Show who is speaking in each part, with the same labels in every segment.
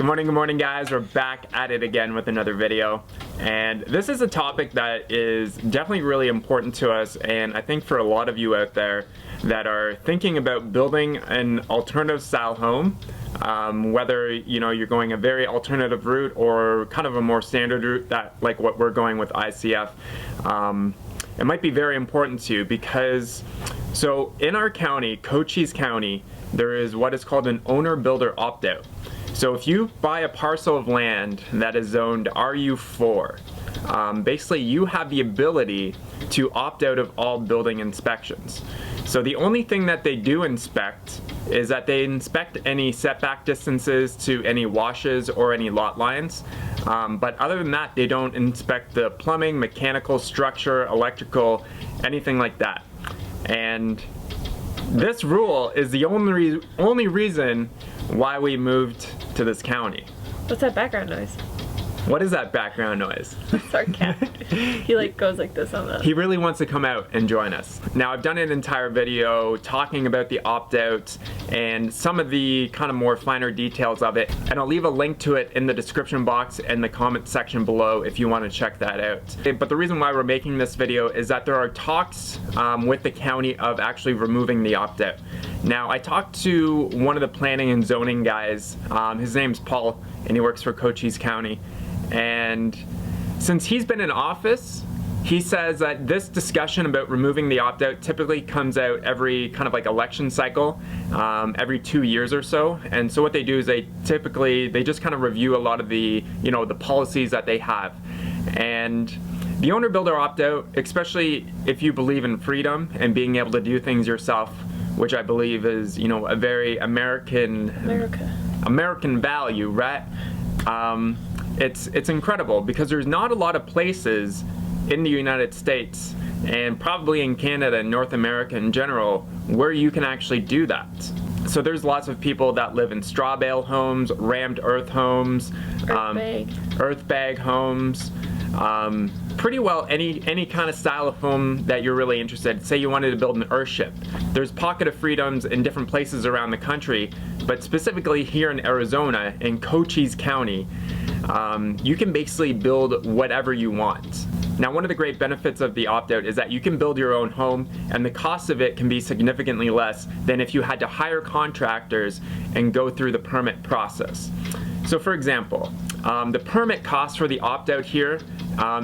Speaker 1: Good morning guys. We're back at it again with another video. And this is a topic that is definitely really important to us, and I think for a lot of you out there that are thinking about building an alternative style home, whether you're going a very alternative route or kind of a more standard route that like what we're going with ICF. It might be very important to you because so in our county, Cochise County, there is what is called an owner-builder opt-out. So if you buy a parcel of land that is zoned RU4, basically you have the ability to opt out of all building inspections. So the only thing that they do inspect is that they inspect any setback distances to any washes or any lot lines. But other than that, they don't inspect the plumbing, mechanical, structure, electrical, anything like that. And this rule is the only reason why we moved to this county.
Speaker 2: What's that background noise?
Speaker 1: What is that background noise?
Speaker 2: Sarcastic. He like goes like this on that.
Speaker 1: He really wants to come out and join us. Now I've done an entire video talking about the opt-out and some of the kind of more finer details of it, and I'll leave a link to it in the description box and the comment section below if you want to check that out. But the reason why we're making this video is that there are talks with the county of actually removing the opt-out. Now I talked to one of the planning and zoning guys, his name's Paul, and he works for Cochise County. And since he's been in office, he says that this discussion about removing the opt-out typically comes out every kind of like election cycle, every 2 years or so. And so what they do is they just kind of review a lot of the, the policies that they have. And the owner-builder opt-out, especially if you believe in freedom and being able to do things yourself, which I believe is, a very American value, right? It's incredible because there's not a lot of places in the United States and probably in Canada and North America in general where you can actually do that. So there's lots of people that live in straw bale homes, rammed earth homes, earth bag homes, pretty well any kind of style of home that you're really interested. Say you wanted to build an earthship. There's pocket of freedoms in different places around the country, but specifically here in Arizona, in Cochise County, you can basically build whatever you want. Now, one of the great benefits of the opt-out is that you can build your own home, and the cost of it can be significantly less than if you had to hire contractors and go through the permit process. So for example, the permit cost for the opt-out here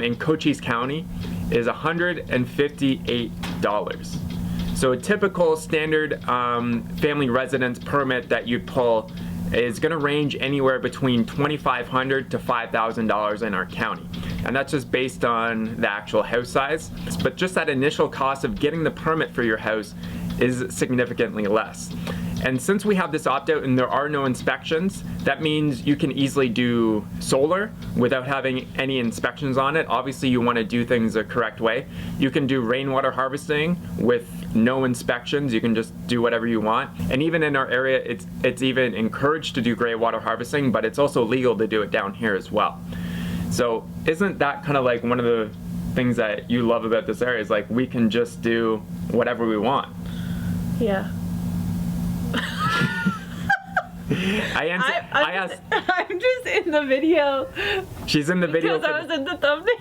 Speaker 1: in Cochise County is $158. So a typical standard family residence permit that you pull is going to range anywhere between $2,500 to $5,000 in our county. And that's just based on the actual house size. But just that initial cost of getting the permit for your house is significantly less. And since we have this opt-out and there are no inspections, that means you can easily do solar without having any inspections on it. Obviously you want to do things the correct way. You can do rainwater harvesting with no inspections. You can just do whatever you want. And even in our area, it's even encouraged to do gray water harvesting, but it's also legal to do it down here as well. So isn't that kind of like one of the things that you love about this area is like we can just do whatever we want?
Speaker 2: Yeah. I'm just in the video.
Speaker 1: She's in the video
Speaker 2: because I was in the thumbnail.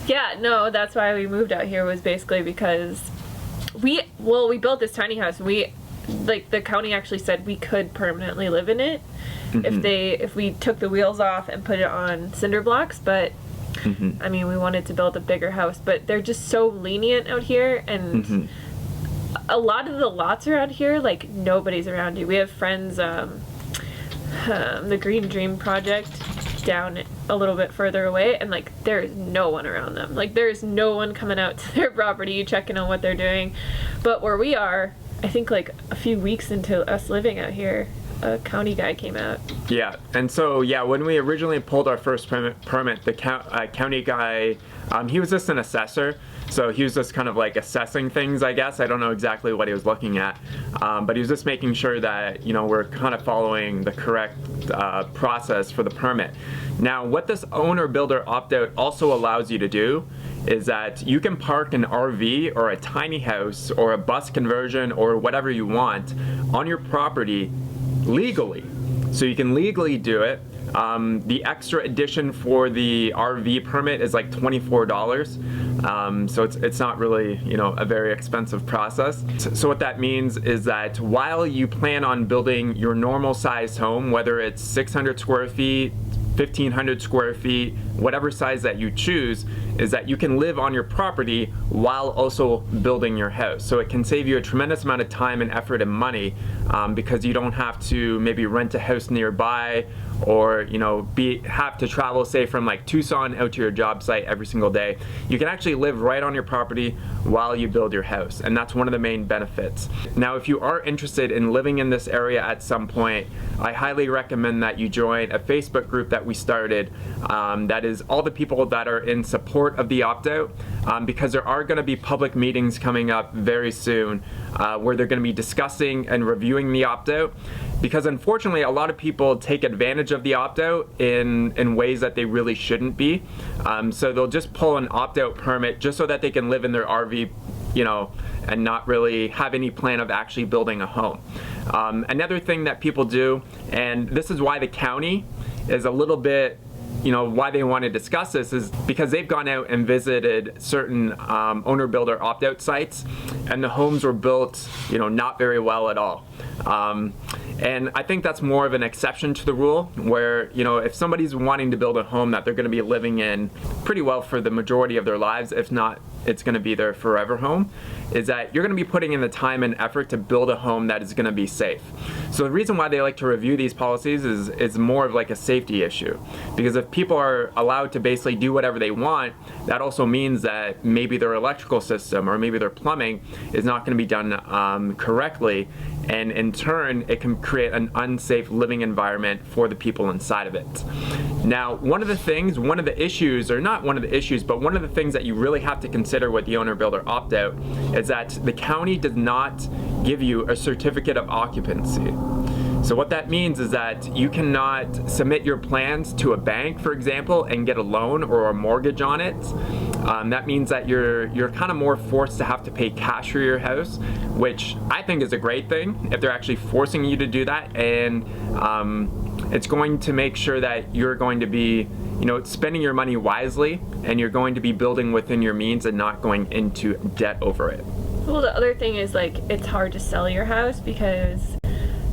Speaker 2: Yeah, no, that's why we moved out here, was basically because we built this tiny house. The county actually said we could permanently live in it if we took the wheels off and put it on cinder blocks, but I mean, we wanted to build a bigger house, but they're just so lenient out here, and a lot of the lots around here, like, nobody's around you. We have friends, the Green Dream Project down a little bit further away, and like there's no one around them. Like there's no one coming out to their property checking on what they're doing. But where we are, I think like a few weeks into us living out here, a county guy came out. Yeah,
Speaker 1: and so yeah, when we originally pulled our first permit, the county guy, he was just an assessor. So he was just kind of like assessing things, I guess. I don't know exactly what he was looking at, but he was just making sure that, we're kind of following the correct process for the permit. Now, what this owner-builder opt-out also allows you to do is that you can park an RV or a tiny house or a bus conversion or whatever you want on your property legally. So you can legally do it. The extra addition for the RV permit is like $24. So it's not really, a very expensive process. So what that means is that while you plan on building your normal sized home, whether it's 600 square feet, 1,500 square feet, whatever size that you choose, is that you can live on your property while also building your house. So it can save you a tremendous amount of time and effort and money, because you don't have to maybe rent a house nearby, or have to travel, say, from like Tucson out to your job site every single day. You can actually live right on your property while you build your house, and that's one of the main benefits. Now, if you are interested in living in this area at some point, I highly recommend that you join a Facebook group that we started, that is all the people that are in support of the opt-out, because there are going to be public meetings coming up very soon, where they're going to be discussing and reviewing the opt-out, because unfortunately a lot of people take advantage of the opt-out in ways that they really shouldn't be. So they'll just pull an opt-out permit just so that they can live in their RV, and not really have any plan of actually building a home. Another thing that people do, and this is why the county is a little bit, why they want to discuss this, is because they've gone out and visited certain owner-builder opt-out sites, and the homes were built, not very well at all. And I think that's more of an exception to the rule, where, if somebody's wanting to build a home that they're going to be living in pretty well for the majority of their lives, if not, it's going to be their forever home, is that you're going to be putting in the time and effort to build a home that is going to be safe. So the reason why they like to review these policies is more of like a safety issue, because if people are allowed to basically do whatever they want, that also means that maybe their electrical system or maybe their plumbing is not going to be done correctly, and in turn it can create an unsafe living environment for the people inside of it. Now, one of the things that you really have to consider with the owner-builder opt-out is that the county does not give you a certificate of occupancy. So what that means is that you cannot submit your plans to a bank, for example, and get a loan or a mortgage on it. That means that you're kind of more forced to have to pay cash for your house, which I think is a great thing if they're actually forcing you to do that, and it's going to make sure that you're going to be spending your money wisely, and you're going to be building within your means and not going into debt over it.
Speaker 2: Well, the other thing is, it's hard to sell your house because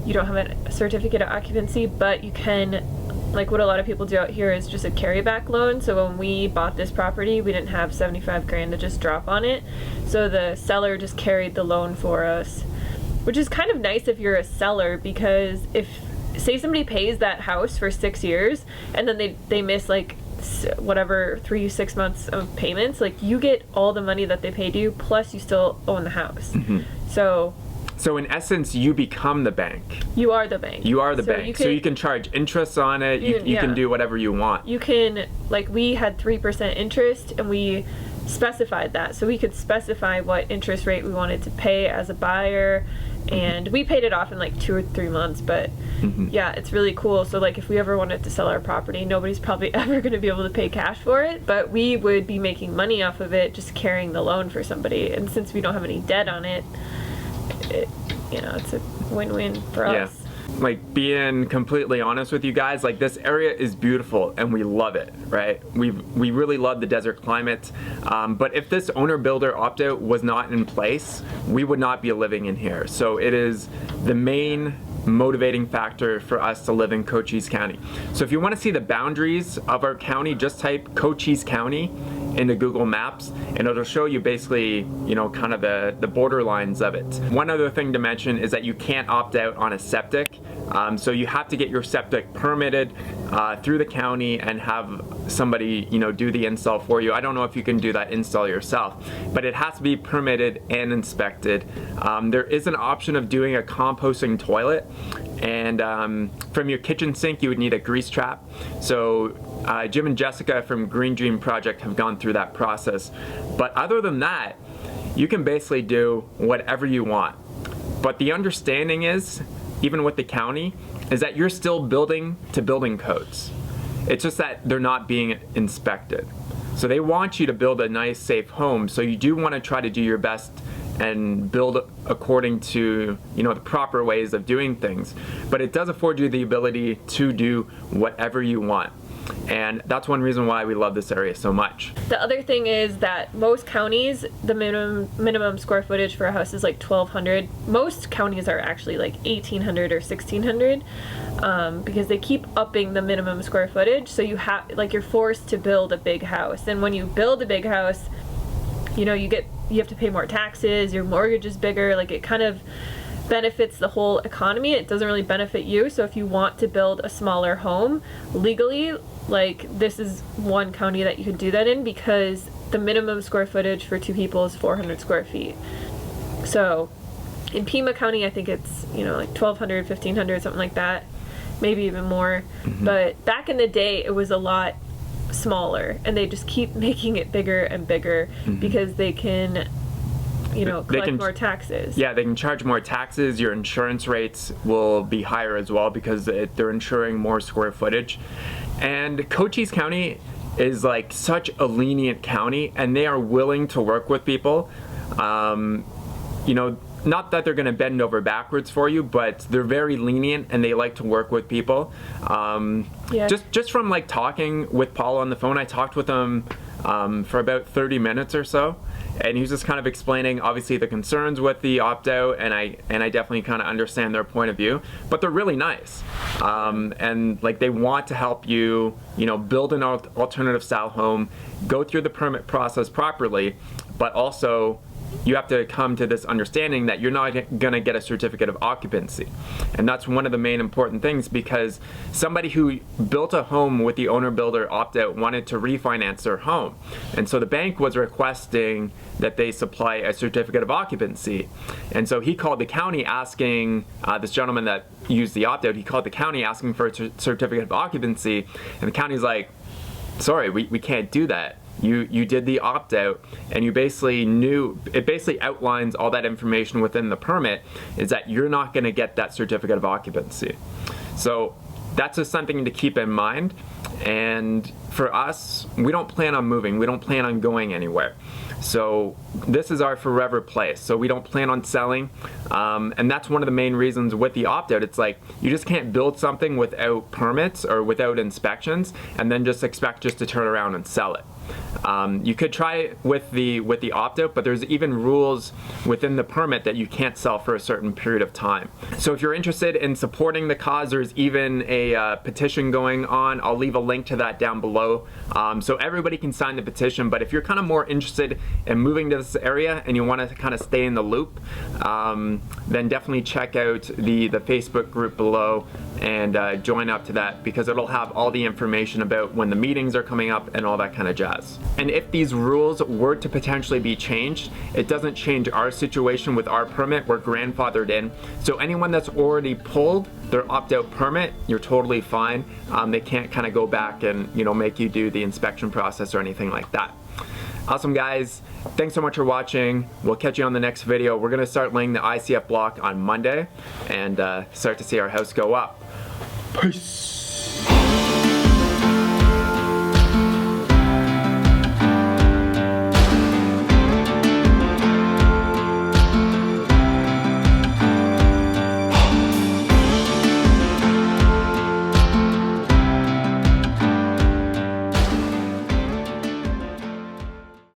Speaker 2: you don't have a certificate of occupancy, but you can, what a lot of people do out here is just a carryback loan. So when we bought this property, we didn't have 75 grand to just drop on it. So the seller just carried the loan for us, which is kind of nice if you're a seller, because if, say, somebody pays that house for 6 years and then they miss 3-6 months of payments, you get all the money that they paid you, plus you still own the house.
Speaker 1: Mm-hmm. So in essence, you become the bank.
Speaker 2: You are the bank.
Speaker 1: You are the bank. So you can charge interest on it. You can do whatever you want. You can,
Speaker 2: we had 3% interest, and we specified that. So we could specify what interest rate we wanted to pay as a buyer, and we paid it off in 2 or 3 months. But yeah, it's really cool. So if we ever wanted to sell our property, nobody's probably ever going to be able to pay cash for it, but we would be making money off of it just carrying the loan for somebody. And since we don't have any debt on it, it's a win-win for us.
Speaker 1: Being completely honest with you guys, this area is beautiful and we love it, right? We really love the desert climate, but if this owner-builder opt-out was not in place, we would not be living in here. So it is the main motivating factor for us to live in Cochise County. So if you want to see the boundaries of our county, just type Cochise County into Google Maps, and it'll show you basically, kind of the borderlines of it. One other thing to mention is that you can't opt out on a septic. So you have to get your septic permitted through the county and have somebody, do the install for you. I don't know if you can do that install yourself, but it has to be permitted and inspected. There is an option of doing a composting toilet, and from your kitchen sink you would need a grease trap. So Jim and Jessica from Green Dream Project have gone through that process. But other than that, you can basically do whatever you want. But the understanding is, even with the county, is that you're still building to building codes. It's just that they're not being inspected. So they want you to build a nice, safe home, so you do want to try to do your best and build according to, you know, the proper ways of doing things. But it does afford you the ability to do whatever you want. And that's one reason why we love this area so much.
Speaker 2: The other thing is that most counties, the minimum square footage for a house is like 1,200. Most counties are actually like 1,800 or 1,600 because they keep upping the minimum square footage. So you have, like, you're forced to build a big house. And when you build a big house, you know, you have to pay more taxes, your mortgage is bigger, like it kind of benefits the whole economy. It doesn't really benefit you. So if you want to build a smaller home legally, like, this is one county that you could do that in, because the minimum square footage for 2 people is 400 square feet. So in Pima County, I think it's, you know, like 1,200, 1,500, something like that, maybe even more. But back in the day, it was a lot smaller, and they just keep making it bigger and bigger because they can, you know, collect more taxes.
Speaker 1: Yeah, they can charge more taxes. Your insurance rates will be higher as well because they're insuring more square footage. And Cochise County is like such a lenient county, and they are willing to work with people. You know, not that they're going to bend over backwards for you, but they're very lenient and they like to work with people.
Speaker 2: Yeah.
Speaker 1: Just from like talking with Paul on the phone, I talked with him for about 30 minutes or so, and he was just kind of explaining obviously the concerns with the opt-out, and I definitely kind of understand their point of view, but they're really nice, and like they want to help you, you know, build an alternative style home, go through the permit process properly, but also you have to come to this understanding that you're not going to get a certificate of occupancy. And that's one of the main important things, because somebody who built a home with the owner builder opt-out wanted to refinance their home. And so the bank was requesting that they supply a certificate of occupancy. And so he called the county asking, this gentleman that used the opt-out, he called the county asking for a certificate of occupancy. And the county's like, sorry, we can't do that. You did the opt-out, and you basically it basically outlines all that information within the permit, is that you're not going to get that certificate of occupancy. So that's just something to keep in mind. And for us, we don't plan on moving. We don't plan on going anywhere. So this is our forever place. So we don't plan on selling. And that's one of the main reasons with the opt-out. It's like, you just can't build something without permits or without inspections and then just expect just to turn around and sell it. You could try it with the opt-out, but there's even rules within the permit that you can't sell for a certain period of time. So if you're interested in supporting the cause, there's even a petition going on. I'll leave a link to that down below, so everybody can sign the petition. But if you're kind of more interested in moving to this area and you want to kind of stay in the loop, then definitely check out the Facebook group below and join up to that, because it'll have all the information about when the meetings are coming up and all that kind of jazz. And if these rules were to potentially be changed, it doesn't change our situation with our permit. We're grandfathered in. So anyone that's already pulled their opt-out permit, you're totally fine. They can't kind of go back and, you know, make you do the inspection process or anything like that. Awesome, guys. Thanks so much for watching. We'll catch you on the next video. We're going to start laying the ICF block on Monday and start to see our house go up. Peace.